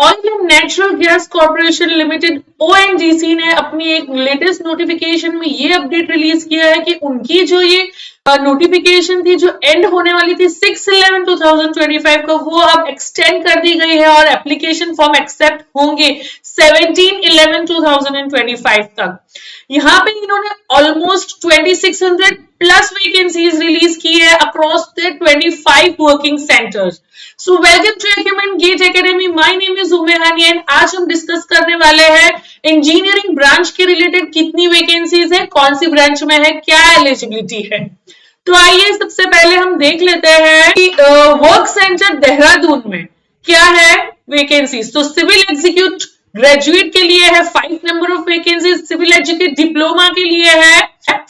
Oil and natural gas corporation limited ONGC ने अपनी एक लेटेस्ट नोटिफिकेशन में ये अपडेट रिलीज किया है कि उनकी जो ये नोटिफिकेशन थी जो एंड होने वाली थी 6/11/2025 को, वो अब एक्सटेंड कर दी गई है और एप्लीकेशन फॉर्म एक्सेप्ट होंगे 17/11/2025 तक। यहाँ पे इन्होंने ऑलमोस्ट 2600 प्लस वैकेंसीज रिलीज की है across the 25 working centres. So welcome to Acumen Gate academy, my name is Umehani and आज हम डिस्कस करने वाले हैं इंजीनियरिंग ब्रांच के रिलेटेड कितनी वैकेंसीज है, कौन सी ब्रांच में है, क्या एलिजिबिलिटी है। तो आइए सबसे पहले हम देख लेते हैं कि वर्क सेंटर देहरादून में क्या है वैकेंसीज। तो सिविल एग्जीक्यूट ग्रेजुएट के लिए है 5 number of vacancies, civil educate diploma के लिए है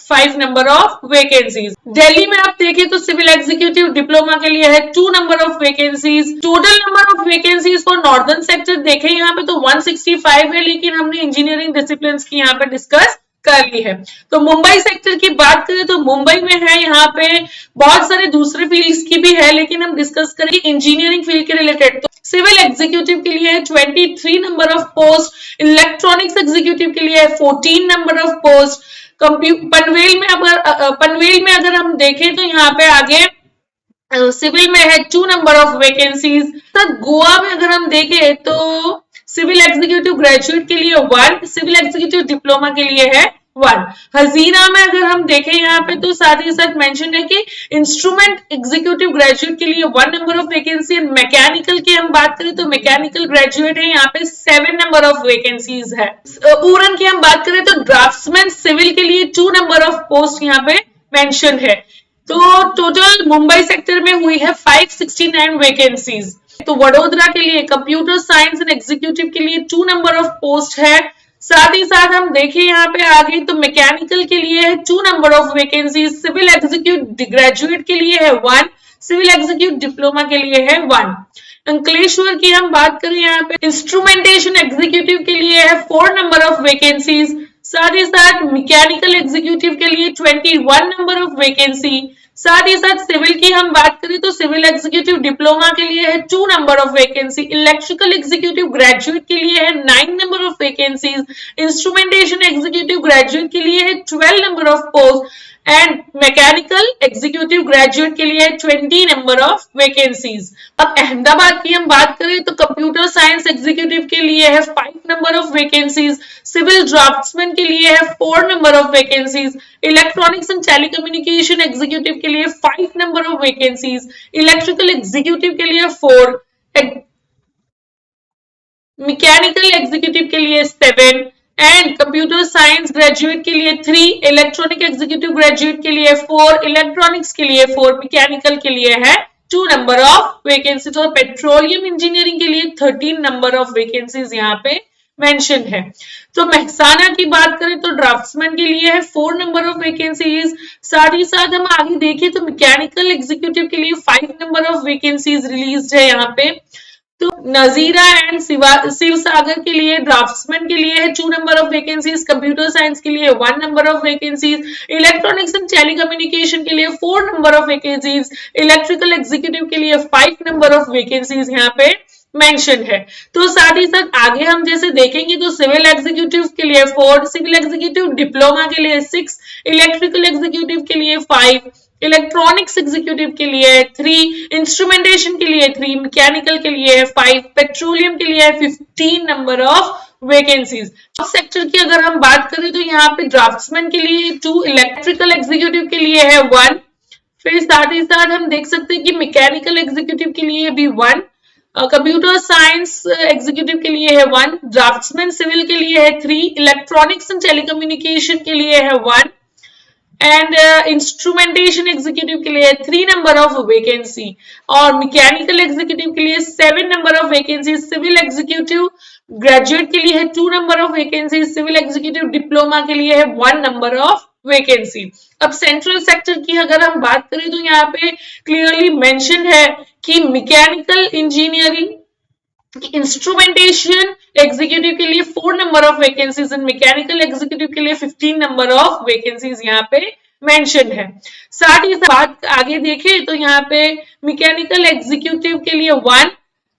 5 नंबर ऑफ वैकेंसीज। दिल्ली में आप देखें तो सिविल एग्जीक्यूटिव डिप्लोमा के लिए है 2 number of vacancies. Total number of vacancies for northern sector देखें यहाँ पे तो 165 है, लेकिन हमने इंजीनियरिंग डिसिप्लिन की यहाँ पे डिस्कस कर ली है। तो मुंबई सेक्टर की बात करें तो मुंबई में है यहाँ पे बहुत सारे दूसरे फील्ड्स की भी है, लेकिन हम डिस्कस करेंगे इंजीनियरिंग फील्ड के रिलेटेड। तो सिविल एग्जीक्यूटिव के लिए है 23 number of post, electronics executive के लिए है 14 नंबर ऑफ पोस्ट। पनवेल में अगर हम देखें तो यहाँ पे आगे सिविल में है 2 नंबर ऑफ वैकेंसीज। तो गोवा में अगर हम देखें तो सिविल एग्जीक्यूटिव ग्रेजुएट के लिए 1, सिविल एग्जीक्यूटिव डिप्लोमा के लिए है 1। हजीरा में अगर हम देखें यहाँ पे तो साथ ही साथ मेंशन है कि इंस्ट्रूमेंट एग्जीक्यूटिव ग्रेजुएट के लिए 1 नंबर ऑफ वैकेंसी। मैकेनिकल की हम बात करें तो मैकेनिकल ग्रेजुएट है यहाँ पे 7 नंबर ऑफ वैकेंसीज है। ऊरन की हम बात करें तो ड्राफ्ट्समैन सिविल के लिए 2 नंबर ऑफ पोस्ट यहाँ पे मेंशन है। तो टोटल मुंबई सेक्टर में हुई है 569 वैकेंसीज। तो वडोदरा के लिए कंप्यूटर साइंस एंड एग्जीक्यूटिव के लिए 2 नंबर ऑफ पोस्ट है। साथ ही साथ हम देखें यहाँ पे आगे तो मैकेनिकल के लिए है 2 number of vacancy, civil executive graduate के लिए है 1, सिविल एग्जीक्यूटिव डिप्लोमा के लिए है 1। अंकलेश्वर की हम बात करें यहाँ पे इंस्ट्रूमेंटेशन एग्जीक्यूटिव के लिए है 4 नंबर ऑफ वैकेंसीज। साथ ही साथ मैकेनिकल एग्जीक्यूटिव के लिए 21 नंबर ऑफ वैकेंसी। साथ ही साथ सिविल की हम बात करें तो सिविल एग्जीक्यूटिव डिप्लोमा के लिए है 2 number of vacancy, electrical executive graduate के लिए है 9 number of vacancies, instrumentation executive graduate के लिए है 12 number of post and mechanical executive graduate के लिए 20 नंबर ऑफ वैकेंसीज। अब अहमदाबाद की हम बात करें तो कंप्यूटर साइंस एग्जीक्यूटिव के लिए है 5 number of vacancies, civil draftsman के लिए है 4 number of vacancies, electronics and telecommunication executive के लिए 5 number of vacancies, electrical executive के लिए 4, मैकेनिकल एग्जीक्यूटिव के लिए 7 एंड कंप्यूटर साइंस ग्रेजुएट के लिए 3, इलेक्ट्रॉनिक एग्जीक्यूटिव ग्रेजुएट के लिए 4, इलेक्ट्रॉनिक्स के लिए 4, मैकेनिकल के लिए है 2 नंबर ऑफ वैकेंसीज और पेट्रोलियम इंजीनियरिंग के लिए 13 नंबर ऑफ वैकेंसीज यहाँ पे मेंशन है। तो मेहसाना की बात करें तो ड्राफ्ट्समैन के लिए है 4 नंबर ऑफ वैकेंसीज। साथ ही साथ हम आगे देखें तो मैकेनिकल एग्जीक्यूटिव के लिए 5 नंबर ऑफ वैकेंसीज रिलीज है यहाँ पे। तो नजीरा एंड शिव सागर के लिए ड्राफ्ट्समैन के लिए है 2 number of vacancies, computer science के लिए 1 number of vacancies, electronics and telecommunication के लिए 4 number of vacancies, electrical executive के लिए 5 नंबर ऑफ वैकेंसीज यहाँ पे मेंशन है। तो साथ ही साथ आगे हम जैसे देखेंगे तो सिविल एग्जीक्यूटिव के लिए 4, सिविल एग्जीक्यूटिव डिप्लोमा के लिए 6, इलेक्ट्रिकल एग्जीक्यूटिव के लिए 5, इलेक्ट्रॉनिक्स एग्जीक्यूटिव के लिए 3, इंस्ट्रूमेंटेशन के लिए 3, मैकेनिकल के लिए 5, पेट्रोलियम के लिए 15 नंबर ऑफ वैकेंसीज। सेक्टर की अगर हम बात करें तो यहाँ पे ड्राफ्ट्समैन के लिए 2, इलेक्ट्रिकल एग्जीक्यूटिव के लिए है 1, फिर साथ ही साथ हम देख सकते हैं कि मैकेनिकल एग्जीक्यूटिव के लिए भी 1, कंप्यूटर साइंस एग्जीक्यूटिव के लिए है 1, ड्राफ्ट्समैन सिविल के लिए है 3, इलेक्ट्रॉनिक्स एंड टेलीकम्युनिकेशन के लिए है 1 एंड इंस्ट्रूमेंटेशन एग्जीक्यूटिव के लिए 3 नंबर ऑफ वैकेंसी और मैकेनिकल एग्जीक्यूटिव के लिए 7 number of vacancy, civil executive graduate के लिए है 2 number of vacancy, civil executive diploma के लिए है 1 नंबर ऑफ वैकेंसी। अब सेंट्रल सेक्टर की अगर हम बात करें तो यहाँ पे क्लियरली मेंशन है कि मैकेनिकल इंजीनियरिंग इंस्ट्रूमेंटेशन एग्जीक्यूटिव के लिए 4 number of vacancies and mechanical executive के लिए 15 नंबर ऑफ वैकेंसीज यहाँ पे मेंशन है। साथ ही साथ आगे देखें तो यहाँ पे मैकेनिकल एग्जीक्यूटिव के लिए 1,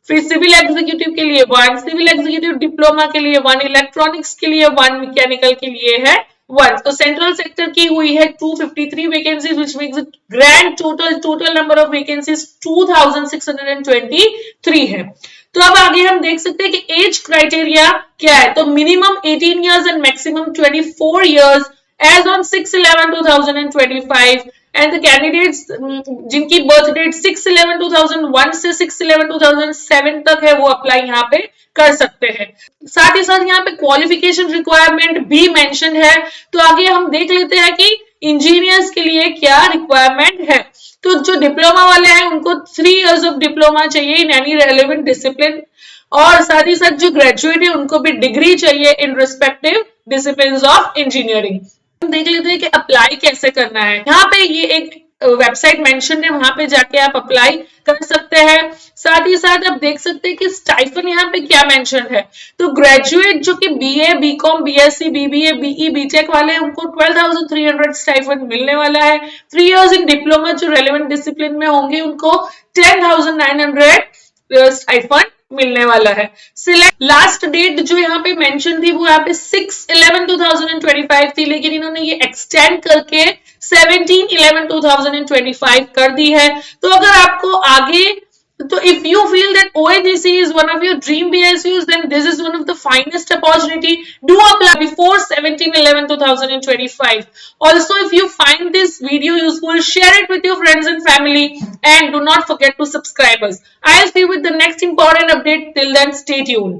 फिर सिविल एग्जीक्यूटिव के लिए 1, सिविल एग्जीक्यूटिव डिप्लोमा के लिए 1, इलेक्ट्रॉनिक्स के लिए 1, मैकेनिकल के लिए है 1. तो सेंट्रल सेक्टर की हुई है 253 vacancies which makes it grand total number of vacancies 2623 है. तो अब आगे हम देख सकते हैं कि एज क्राइटेरिया क्या है. तो minimum 18 years and maximum 24 years as on 6/11/2025 and the candidates जिनकी बर्थ डेट 6/11/2001 से 6/11/2007 तक है वो अप्लाई यहाँ पे कर सकते हैं. साथ ही साथ यहाँ पे क्वालिफिकेशन रिक्वायरमेंट भी मेंशन है. तो आगे हम देख लेते हैं कि इंजीनियर्स के लिए क्या रिक्वायरमेंट है. तो जो डिप्लोमा वाले हैं उनको 3 इयर्स ऑफ डिप्लोमा चाहिए इन एनी रेलेवेंट डिसिप्लिन, और साथ ही साथ जो ग्रेजुएट है उनको भी डिग्री चाहिए in respective discipline of engineering. देख लेते हैं कि अप्लाई कैसे करना है. यहाँ पे ये एक वेबसाइट मेंशन है, वहां पे जाके आप अप्लाई कर सकते हैं. साथ ही साथ आप देख सकते हैं कि स्टाइफन यहाँ पे क्या मेंशन है. तो ग्रेजुएट जो कि BA, BCom, BSc, BBA, BE, BTech वाले हैं उनको 12,300 स्टाइफन मिलने वाला है. 3 इयर्स इन डिप्लोमा जो रेलेवेंट डिसिप्लिन में होंगे उनको 10,900 स्टाइफन मिलने वाला है. सिलेक्ट लास्ट डेट जो यहाँ पे मेंशन थी वो यहाँ पे 6/11/2025 थी, लेकिन इन्होंने ये एक्सटेंड करके 17/11/2025 कर दी है. तो अगर आपको आगे, तो if you feel that ONGC is one of your dream BSUs, then this is one of the finest opportunity. Do apply before 17/11/2025. Also, if you find this video useful, share it with your friends and family, and do not forget to subscribe us. I'll see you with the next important update. Till then, stay tuned.